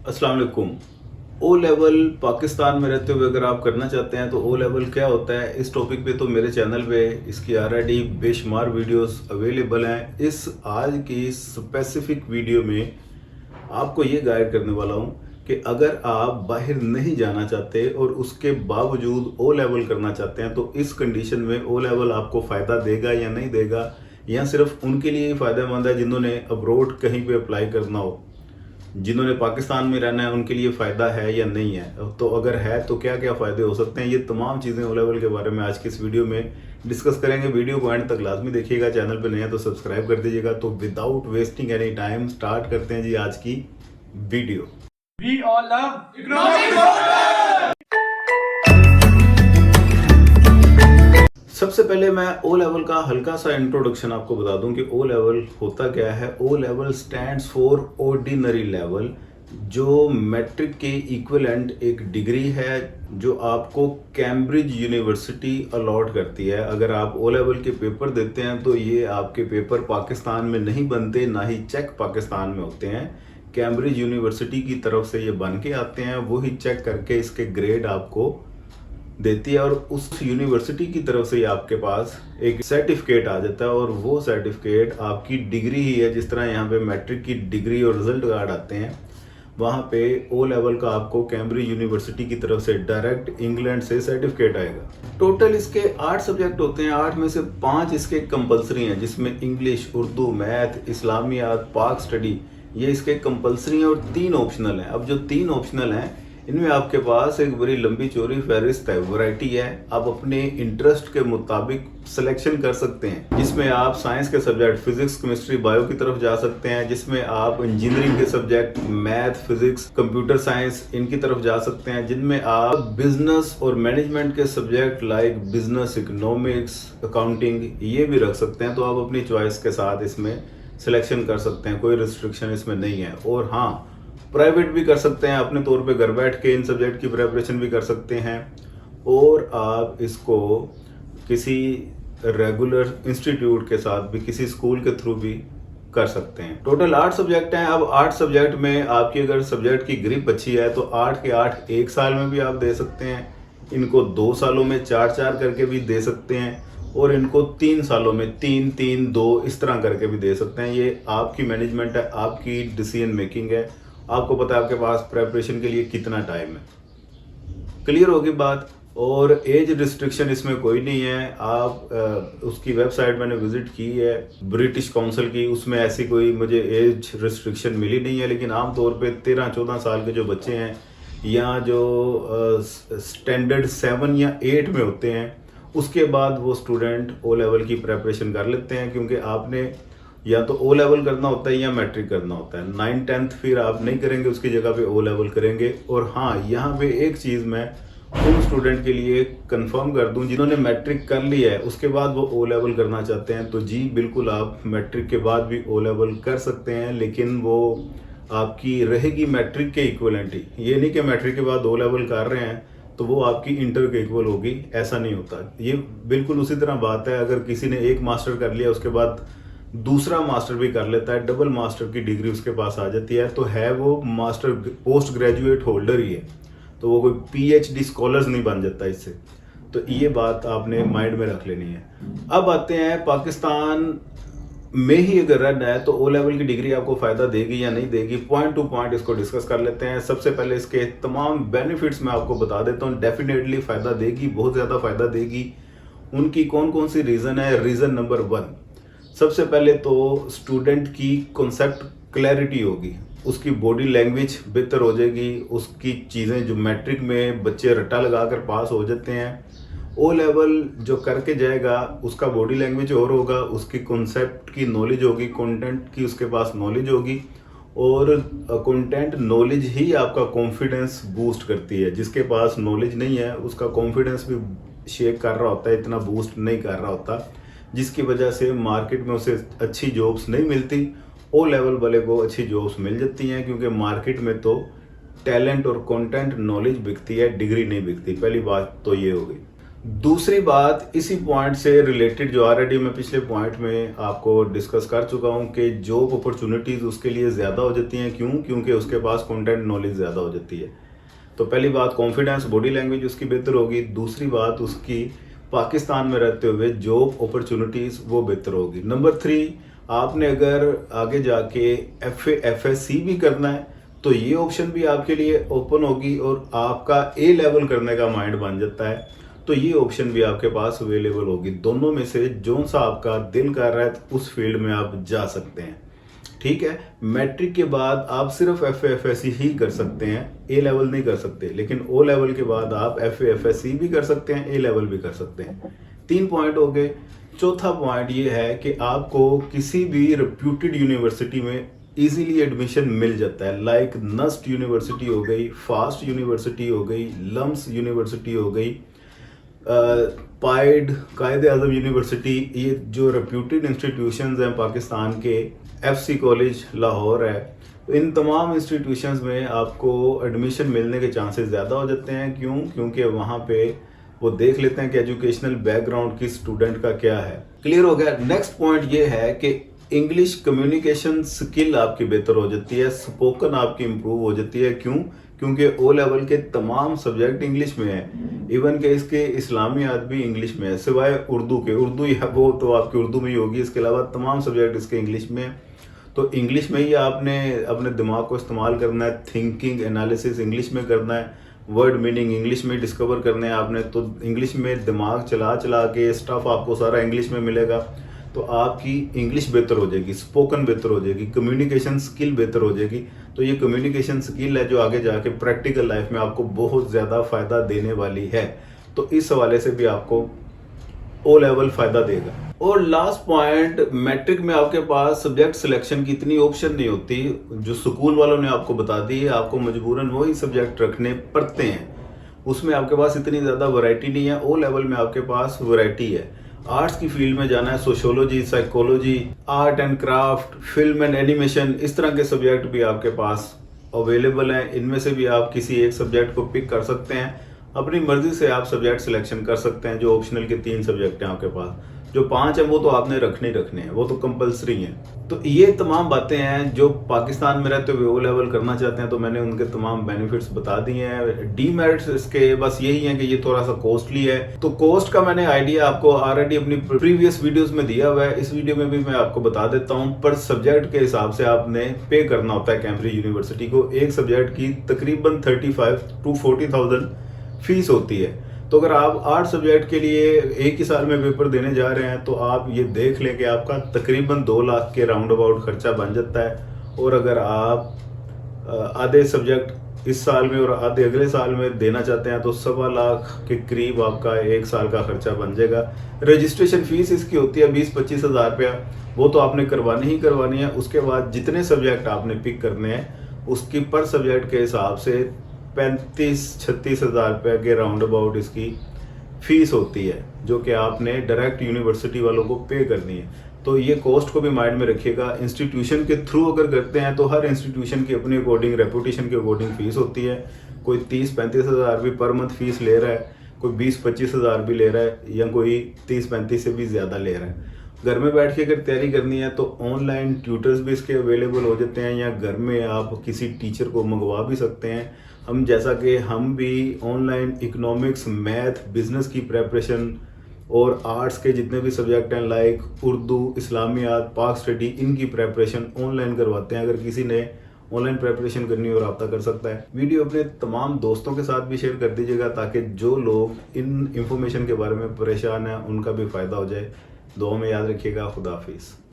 अस्सलाम वालेकुम। O level Pakistan में रहते हुए अगर आप करना चाहते हैं तो ओ लेवल क्या होता है, इस टॉपिक पे तो मेरे चैनल पे इसकी ऑलरेडी बेशुमार वीडियोस अवेलेबल हैं। इस आज की स्पेसिफिक वीडियो में आपको ये गाइड करने वाला हूँ कि अगर आप बाहर नहीं जाना चाहते और उसके बावजूद ओ लेवल करना चाहते हैं तो इस कंडीशन में ओ लेवल आपको फ़ायदा देगा या नहीं देगा, या सिर्फ उनके लिए ही फ़ायदेमंद है जिन्होंने अब्रोड कहीं पे अप्लाई करना हो। जिन्होंने पाकिस्तान में रहना है उनके लिए फ़ायदा है या नहीं है, तो अगर है तो क्या क्या फ़ायदे हो सकते हैं, ये तमाम चीज़ें ओ लेवल के बारे में आज की इस वीडियो में डिस्कस करेंगे। वीडियो को एंड तक लाजमी देखिएगा, चैनल पे नए हैं तो सब्सक्राइब कर दीजिएगा। तो without wasting any time start करते हैं जी आज की video. We all love economic सबसे पहले मैं ओ लेवल का हल्का सा इंट्रोडक्शन आपको बता दूं कि ओ लेवल होता क्या है। O level stands for ordinary level, जो मैट्रिक के इक्विवेलेंट एक डिग्री है जो आपको कैम्ब्रिज यूनिवर्सिटी अलॉट करती है। अगर आप ओ लेवल के पेपर देते हैं तो ये आपके पेपर पाकिस्तान में नहीं बनते, ना ही चेक पाकिस्तान में होते हैं। कैम्ब्रिज यूनिवर्सिटी की तरफ से ये बन के आते हैं, वही चेक करके इसके ग्रेड आपको देती है और उस यूनिवर्सिटी की तरफ से ही आपके पास एक सर्टिफिकेट आ जाता है और वो सर्टिफिकेट आपकी डिग्री ही है। जिस तरह यहाँ पे मैट्रिक की डिग्री और रिजल्ट कार्ड आते हैं, वहाँ पे ओ लेवल का आपको कैम्ब्रिज यूनिवर्सिटी की तरफ से डायरेक्ट इंग्लैंड से सर्टिफिकेट आएगा। टोटल इसके 8 सब्जेक्ट होते हैं, 8 में से 5 इसके कंपलसरी हैं, जिसमें इंग्लिश, उर्दू, मैथ, इस्लामियात, पाक स्टडी ये इसके कंपलसरी हैं और 3 ऑप्शनल हैं। अब जो 3 ऑप्शनल हैं इनमें आपके पास एक बड़ी लंबी चौड़ी फहरिस्त है, वैरायटी है। आप अपने इंटरेस्ट के मुताबिक सिलेक्शन कर सकते हैं, जिसमें आप साइंस के सब्जेक्ट फिजिक्स, केमिस्ट्री, बायो की तरफ जा सकते हैं, जिसमें आप इंजीनियरिंग के subject math, physics, computer science इनकी तरफ जा सकते हैं, जिनमें आप बिजनेस और मैनेजमेंट के subject like business, economics, accounting ये भी रख सकते हैं। तो आप अपनी चॉइस के साथ इसमें सिलेक्शन कर सकते हैं, कोई रिस्ट्रिक्शन इसमें नहीं है। और हाँ, प्राइवेट भी कर सकते हैं, अपने तौर पे घर बैठ के इन सब्जेक्ट की प्रेपरेशन भी कर सकते हैं, और आप इसको किसी रेगुलर इंस्टीट्यूट के साथ भी, किसी स्कूल के थ्रू भी कर सकते हैं। टोटल 8 सब्जेक्ट हैं। अब 8 सब्जेक्ट में आपकी अगर सब्जेक्ट की ग्रिप अच्छी है तो 8 के 8 एक साल में भी आप दे सकते हैं, इनको 2 सालों में 4-4 करके भी दे सकते हैं, और इनको 3 सालों में 3-3-2 इस तरह करके भी दे सकते हैं। ये आपकी मैनेजमेंट है, आपकी डिसीजन मेकिंग है, आपको पता है आपके पास प्रेपरेशन के लिए कितना टाइम है। क्लियर होगी बात। और एज रिस्ट्रिक्शन इसमें कोई नहीं है। आप उसकी वेबसाइट मैंने विजिट की है ब्रिटिश काउंसिल की, उसमें ऐसी कोई मुझे एज रिस्ट्रिक्शन मिली नहीं है। लेकिन आमतौर पे 13-14 साल के जो बच्चे हैं या जो स्टैंडर्ड 7 या 8 में होते हैं, उसके बाद वो स्टूडेंट ओ लेवल की प्रेपरेशन कर लेते हैं, क्योंकि आपने या तो ओ लेवल करना होता है या मैट्रिक करना होता है। 9th-10th फिर आप नहीं करेंगे, उसकी जगह पे ओ लेवल करेंगे। और हाँ, यहाँ पे एक चीज़ मैं उन स्टूडेंट के लिए कंफर्म कर दूं जिन्होंने मैट्रिक कर लिया है उसके बाद वो ओ लेवल करना चाहते हैं, तो जी बिल्कुल आप मैट्रिक के बाद भी ओ लेवल कर सकते हैं, लेकिन वो आपकी रहेगी मैट्रिक के इक्वलेंट ही। ये नहीं कि मैट्रिक के बाद ओ लेवल कर रहे हैं तो वो आपकी इंटर के इक्वल होगी, ऐसा नहीं होता। ये बिल्कुल उसी तरह बात है, अगर किसी ने एक मास्टर कर लिया उसके बाद दूसरा मास्टर भी कर लेता है, डबल मास्टर की डिग्री उसके पास आ जाती है, तो है वो मास्टर पोस्ट ग्रेजुएट होल्डर ही है, तो वो कोई पीएचडी स्कॉलर्स नहीं बन जाता इससे। तो ये बात आपने माइंड में रख लेनी है। अब आते हैं पाकिस्तान में ही अगर रहना है तो ओ लेवल की डिग्री आपको फ़ायदा देगी या नहीं देगी, पॉइंट टू पॉइंट इसको डिस्कस कर लेते हैं। सबसे पहले इसके तमाम बेनिफिट्स मैं आपको बता देता हूँ। डेफिनेटली फ़ायदा देगी, बहुत ज़्यादा फ़ायदा देगी। उनकी कौन कौन सी रीज़न है। रीज़न नंबर 1, सबसे पहले तो स्टूडेंट की कॉन्सेप्ट क्लैरिटी होगी, उसकी बॉडी लैंग्वेज बेहतर हो जाएगी, उसकी चीज़ें जो मैट्रिक में बच्चे रट्टा लगा कर पास हो जाते हैं, ओ लेवल जो करके जाएगा उसका बॉडी लैंग्वेज और होगा, उसकी कॉन्सेप्ट की नॉलेज होगी, कंटेंट की उसके पास नॉलेज होगी, और कंटेंट नॉलेज ही आपका कॉन्फिडेंस बूस्ट करती है। जिसके पास नॉलेज नहीं है उसका कॉन्फिडेंस भी शेक कर रहा होता है, इतना बूस्ट नहीं कर रहा होता, जिसकी वजह से मार्केट में उसे अच्छी जॉब्स नहीं मिलती। ओ लेवल वाले को अच्छी जॉब्स मिल जाती हैं, क्योंकि मार्केट में तो टैलेंट और कंटेंट नॉलेज बिकती है, डिग्री नहीं बिकती। पहली बात तो ये हो गई। दूसरी बात इसी पॉइंट से रिलेटेड जो ऑलरेडी मैं पिछले पॉइंट में आपको डिस्कस कर चुका हूं कि जॉब अपॉर्चुनिटीज़ उसके लिए ज़्यादा हो जाती हैं। क्यों? क्योंकि उसके पास कंटेंट नॉलेज ज़्यादा हो जाती है। तो पहली बात कॉन्फिडेंस, बॉडी लैंग्वेज उसकी बेहतर होगी। दूसरी बात उसकी पाकिस्तान में रहते हुए जॉब अपॉर्चुनिटीज़ वो बेहतर होगी। नंबर 3, आपने अगर आगे जाके FA/FSC भी करना है तो ये ऑप्शन भी आपके लिए ओपन होगी और आपका A लेवल करने का माइंड बन जाता है तो ये ऑप्शन भी आपके पास अवेलेबल होगी। दोनों में से जो सा आपका दिल कर रहा है तो उस फील्ड में आप जा सकते हैं। ठीक है, मैट्रिक के बाद आप सिर्फ FA/FSC ही कर सकते हैं, A लेवल नहीं कर सकते। लेकिन O लेवल के बाद आप FA/FSC भी कर सकते हैं, A लेवल भी कर सकते हैं। 3 पॉइंट हो गए। चौथा पॉइंट ये है कि आपको किसी भी रिप्यूटेड यूनिवर्सिटी में इजीली एडमिशन मिल जाता है। लाइक नस्ट यूनिवर्सिटी हो गई, फास्ट यूनिवर्सिटी हो गई, लम्स यूनिवर्सिटी हो गई, पाइड, कायद-ए-आज़म यूनिवर्सिटी, ये जो रेप्यूटेड इंस्टीट्यूशंस हैं पाकिस्तान के, FC कॉलेज लाहौर है, तो इन तमाम इंस्टीट्यूशंस में आपको एडमिशन मिलने के चांसेस ज़्यादा हो जाते हैं। क्यों? क्योंकि वहाँ पे वो देख लेते हैं कि एजुकेशनल बैकग्राउंड किस स्टूडेंट का क्या है। क्लियर हो गया। नेक्स्ट पॉइंट ये है कि इंग्लिश कम्युनिकेशन स्किल आपकी बेहतर हो जाती है, स्पोकन आपकी इम्प्रूव हो जाती है। क्यों? क्योंकि O लेवल के तमाम सब्जेक्ट इंग्लिश में है। इवन के इसके इस्लामियात भी इंग्लिश में है, सिवाय उर्दू के। उर्दू या वो तो आपकी उर्दू में ही होगी, इसके अलावा तमाम सब्जेक्ट इसके इंग्लिश में है। तो इंग्लिश में ही आपने अपने दिमाग को इस्तेमाल करना है, थिंकिंग एनालिसिस इंग्लिश में करना है, वर्ड मीनिंग इंग्लिश में डिस्कवर करने हैं आपने। तो इंग्लिश में दिमाग चला चला के स्टफ आपको सारा इंग्लिश में मिलेगा तो आपकी इंग्लिश बेहतर हो जाएगी, स्पोकन बेहतर हो जाएगी, कम्युनिकेशन स्किल बेहतर हो जाएगी। तो ये कम्युनिकेशन स्किल है जो आगे जाके प्रैक्टिकल लाइफ में आपको बहुत ज़्यादा फ़ायदा देने वाली है। तो इस हवाले से भी आपको O लेवल फ़ायदा देगा। और लास्ट पॉइंट, मैट्रिक में आपके पास सब्जेक्ट सिलेक्शन की इतनी ऑप्शन नहीं होती जो स्कूल वालों ने आपको बता दी है। आपको मजबूरन वही सब्जेक्ट रखने पड़ते हैं, उसमें आपके पास इतनी ज़्यादा वैरायटी नहीं है। O लेवल में आपके पास वैरायटी है। आर्ट्स की फील्ड में जाना है, sociology, psychology, art and craft, film and animation, इस तरह के सब्जेक्ट भी आपके पास अवेलेबल हैं। इनमें से भी आप किसी एक सब्जेक्ट को पिक कर सकते हैं। अपनी मर्जी से आप सब्जेक्ट सिलेक्शन कर सकते हैं। जो ऑप्शनल के 3 सब्जेक्ट हैं आपके पास, जो 5 हैं वो तो आपने रखने ही रखने हैं, वो तो कंपलसरी हैं। तो ये तमाम बातें हैं जो पाकिस्तान में रहते हुए O लेवल करना चाहते हैं, तो मैंने उनके तमाम बेनिफिट्स बता दिए हैं। डीमेरिट्स इसके बस यही हैं कि ये थोड़ा सा कॉस्टली है। तो कॉस्ट का मैंने आइडिया आपको ऑलरेडी अपनी प्रीवियस वीडियोस में दिया हुआ है, इस वीडियो में भी मैं आपको बता देता हूँ। पर सब्जेक्ट के हिसाब से आपने पे करना होता है कैम्ब्रिज यूनिवर्सिटी को। एक सब्जेक्ट की तकरीबन 35,000 to 40,000 फीस होती है। तो अगर आप 8 सब्जेक्ट के लिए एक ही साल में पेपर देने जा रहे हैं तो आप ये देख लें कि आपका तकरीबन 2 लाख के राउंड अबाउट खर्चा बन जाता है। और अगर आप आधे सब्जेक्ट इस साल में और आधे अगले साल में देना चाहते हैं तो 1.25 लाख के करीब आपका एक साल का खर्चा बन जाएगा। रजिस्ट्रेशन फीस इसकी होती है 20-25 हज़ार रुपया, वो तो आपने करवानी ही करवानी है। उसके बाद जितने सब्जेक्ट आपने पिक करने हैं उसकी पर सब्जेक्ट के हिसाब से 35-36 हज़ार रुपये के राउंड अबाउट इसकी फ़ीस होती है, जो कि आपने डायरेक्ट यूनिवर्सिटी वालों को पे करनी है। तो ये कॉस्ट को भी माइंड में रखिएगा। इंस्टीट्यूशन के थ्रू अगर करते हैं तो हर इंस्टीट्यूशन की अपने अकॉर्डिंग, रेपुटेशन के अकॉर्डिंग फ़ीस होती है। कोई 30-35 हज़ार भी पर मंथ फीस ले रहा है, कोई 20-25 हज़ार भी ले रहा है, या कोई 30-35 से भी ज़्यादा ले रहा है। घर में बैठ के अगर तैयारी करनी है तो ऑनलाइन ट्यूटर्स भी इसके अवेलेबल हो जाते हैं, या घर में आप किसी टीचर को मंगवा भी सकते हैं। हम जैसा कि हम भी ऑनलाइन इकोनॉमिक्स, मैथ, बिजनेस की प्रेपरेशन और आर्ट्स के जितने भी सब्जेक्ट हैं लाइक उर्दू, इस्लामियात, पाक स्टडी, इनकी प्रेपरेशन ऑनलाइन करवाते हैं। अगर किसी ने ऑनलाइन प्रेपरेशन करनी हो रब्ता कर सकता है। वीडियो अपने तमाम दोस्तों के साथ भी शेयर कर दीजिएगा ताकि जो लोग इन इंफॉर्मेशन के बारे में परेशान हैं उनका भी फ़ायदा हो जाए। दुआ में याद रखिएगा। खुदा हाफिज़।